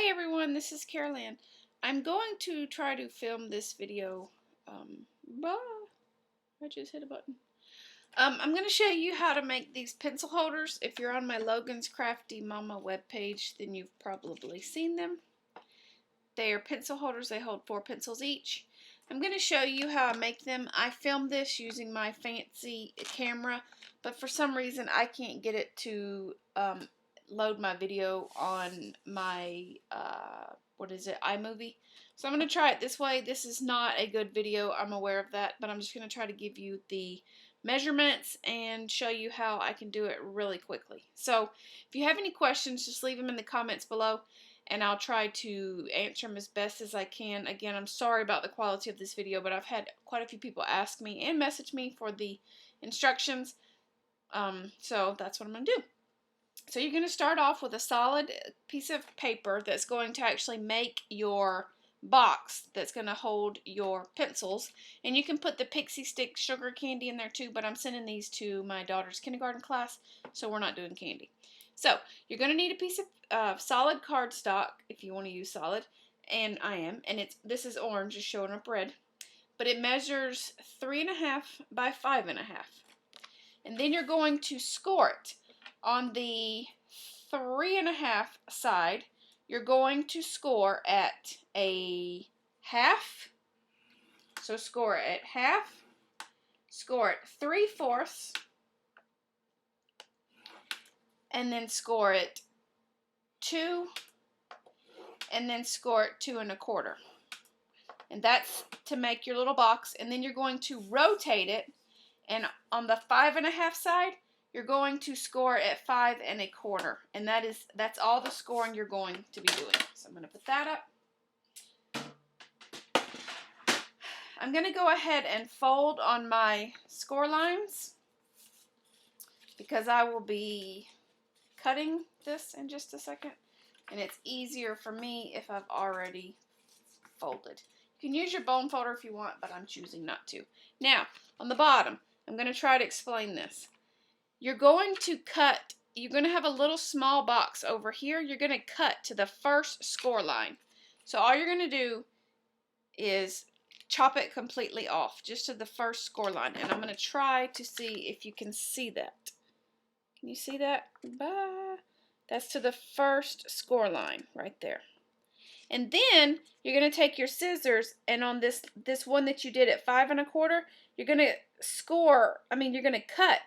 Hey everyone, this is Carol Ann. I'm going to try to film this video. I just hit a button. I'm going to show you how to make these pencil holders. If you're on my Logan's Crafty Mama webpage, then you've probably seen them. They are pencil holders. They hold 4 pencils each. I'm going to show you how I make them. I filmed this using my fancy camera, but for some reason I can't get it to load my video on my iMovie. So I'm going to try it this way. This is not a good video, I'm aware of that, but I'm just going to try to give you the measurements and show you how I can do it really quickly. So if you have any questions, just leave them in the comments below and I'll try to answer them as best as I can. Again, I'm sorry about the quality of this video, but I've had quite a few people ask me and message me for the instructions. So that's what I'm going to do. So you're going to start off with a solid piece of paper that's going to actually make your box that's going to hold your pencils. And you can put the pixie stick sugar candy in there too, but I'm sending these to my daughter's kindergarten class, so we're not doing candy. So you're going to need a piece of solid cardstock if you want to use solid, and I am. And this is orange, just showing up red, but it measures 3.5 by 5.5. And then you're going to score it. On the 3.5 side, you're going to score at a half. So score it at half, score it 3/4, and then score it 2, and then score it 2 1/4. And that's to make your little box. And then you're going to rotate it, and on the 5.5 side, you're going to score at 5 1/4, and that's all the scoring you're going to be doing. So I'm going to put that up. I'm going to go ahead and fold on my score lines because I will be cutting this in just a second, and it's easier for me if I've already folded. You can use your bone folder if you want, but I'm choosing not to. Now, on the bottom, I'm going to try to explain this. You're going to cut, you're going to have a little small box over here. You're going to cut to the first score line. So all you're going to do is chop it completely off, just to the first score line. And I'm going to try to see if you can see that. Can you see that? That's to the first score line right there. And then you're going to take your scissors, and on this one that you did at 5 1/4, you're going to cut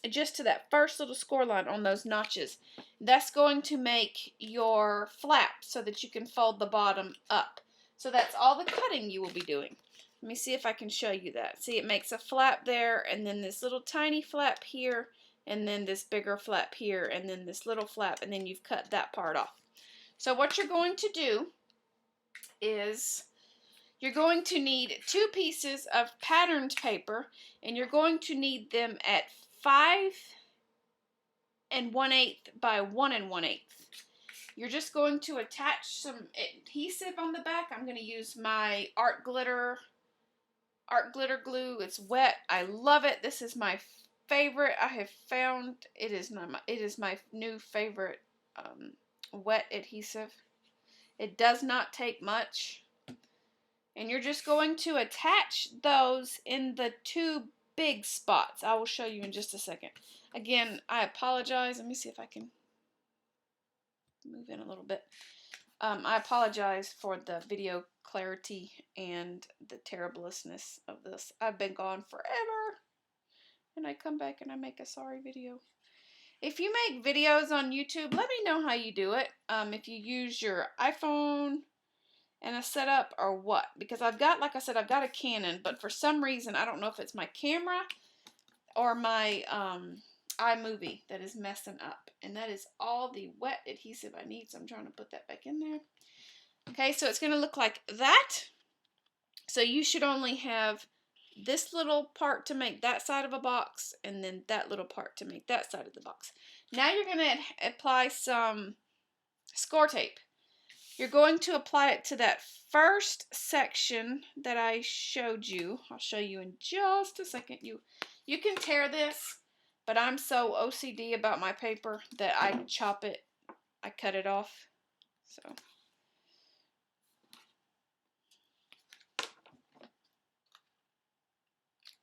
just to that first little score line on those notches. That's going to make your flap so that you can fold the bottom up. So that's all the cutting you will be doing. Let me see if I can show you that. See, it makes a flap there, and then this little tiny flap here, and then this bigger flap here, and then this little flap, and then you've cut that part off. So what you're going to do is you're going to need 2 pieces of patterned paper, and you're going to need them at 5 1/8 by 1 1/8. You're just going to attach some adhesive on the back. I'm going to use my art glitter glue. It's wet. I love it. This is my favorite. I have found it is my new favorite wet adhesive. It does not take much. And you're just going to attach those in the 2 big spots. I will show you in just a second. Again, I apologize. Let me see if I can move in a little bit. I apologize for the video clarity and the terribleness of this. I've been gone forever, and I come back and I make a sorry video. If you make videos on YouTube, let me know how you do it. If you use your iPhone and a setup or what, because I've got, like I said, I've got a Canon, but for some reason, I don't know if it's my camera or my iMovie that is messing up. And that is all the wet adhesive I need, so I'm trying to put that back in there. Okay, so it's going to look like that. So you should only have this little part to make that side of a box, and then that little part to make that side of the box. Now you're going to apply some score tape. You're going to apply it to that first section that I showed you. I'll show you in just a second. You can tear this, but I'm so OCD about my paper that I chop it, I cut it off. So I'm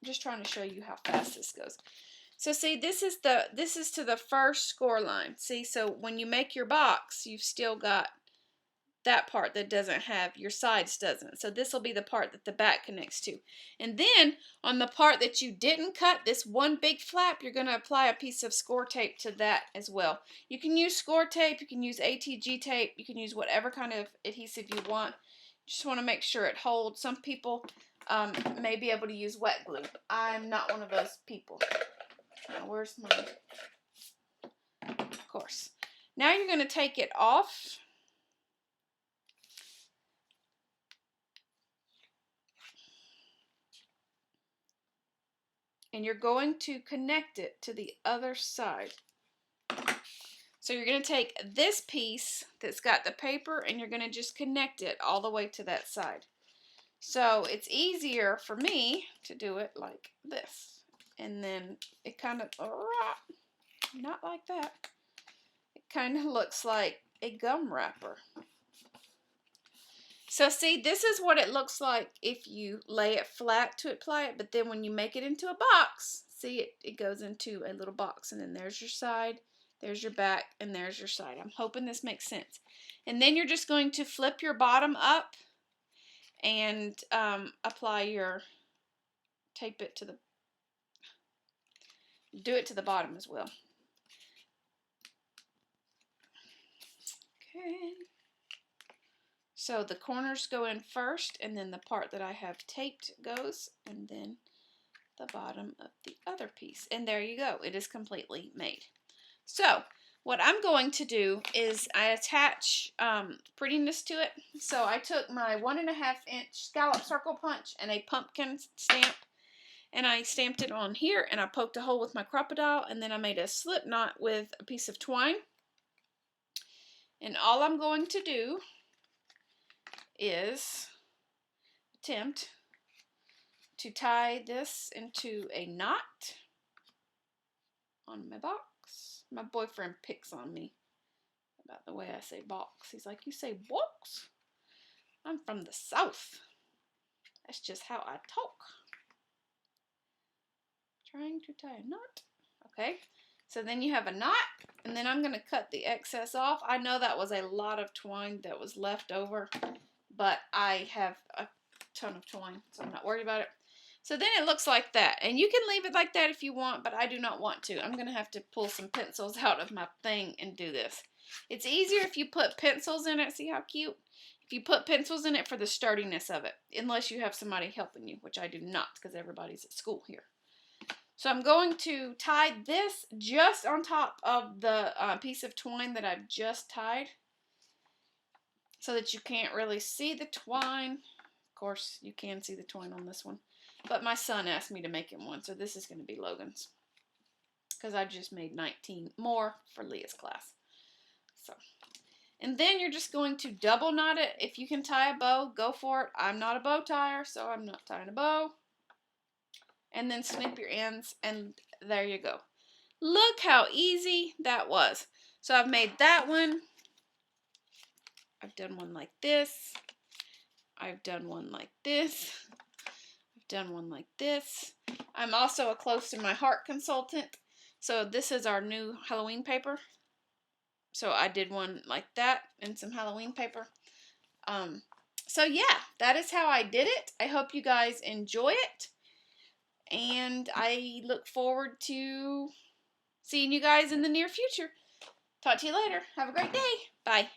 just trying to show you how fast this goes. So see, this is to the first score line. See, so when you make your box, you've still got that part that doesn't have, your sides doesn't. So this will be the part that the back connects to. And then on the part that you didn't cut, this one big flap, you're going to apply a piece of score tape to that as well. You can use score tape, you can use ATG tape, you can use whatever kind of adhesive you want. You just want to make sure it holds. Some people may be able to use wet glue. I'm not one of those people. Now, where's my, of course. Now you're going to take it off. And you're going to connect it to the other side. So you're going to take this piece that's got the paper and you're going to just connect it all the way to that side. So it's easier for me to do it like this. And then it kind of, not like that. It kind of looks like a gum wrapper. So see, this is what it looks like if you lay it flat to apply it, but then when you make it into a box, see, it goes into a little box, and then there's your side, there's your back, and there's your side. I'm hoping this makes sense. And then you're just going to flip your bottom up and apply your, tape it to the, do it to the bottom as well. Okay. So the corners go in first, and then the part that I have taped goes, and then the bottom of the other piece. And there you go. It is completely made. So what I'm going to do is I attach prettiness to it. So I took my 1.5-inch scallop circle punch and a pumpkin stamp, and I stamped it on here, and I poked a hole with my crocodile, and then I made a slip knot with a piece of twine. And all I'm going to do is attempt to tie this into a knot on my box. My boyfriend picks on me about the way I say box. He's like, you say box? I'm from the South. That's just how I talk. Trying to tie a knot. Okay, so then you have a knot, and then I'm going to cut the excess off. I know that was a lot of twine that was left over, but I have a ton of twine, so I'm not worried about it. So then it looks like that, and you can leave it like that if you want, but I do not want to. I'm going to have to pull some pencils out of my thing and do this. It's easier if you put pencils in it. See how cute? If you put pencils in it for the sturdiness of it, unless you have somebody helping you, which I do not because everybody's at school here. So I'm going to tie this just on top of the piece of twine that I've just tied, so that you can't really see the twine. Of course, you can see the twine on this one. But my son asked me to make him one, so this is going to be Logan's. Because I just made 19 more for Leah's class. So, and then you're just going to double knot it. If you can tie a bow, go for it. I'm not a bow tire, so I'm not tying a bow. And then snip your ends, and there you go. Look how easy that was. So I've made that one. I've done one like this. I've done one like this. I've done one like this. I'm also a Close to My Heart consultant. So this is our new Halloween paper. So I did one like that and some Halloween paper. So yeah, that is how I did it. I hope you guys enjoy it. And I look forward to seeing you guys in the near future. Talk to you later. Have a great day. Bye.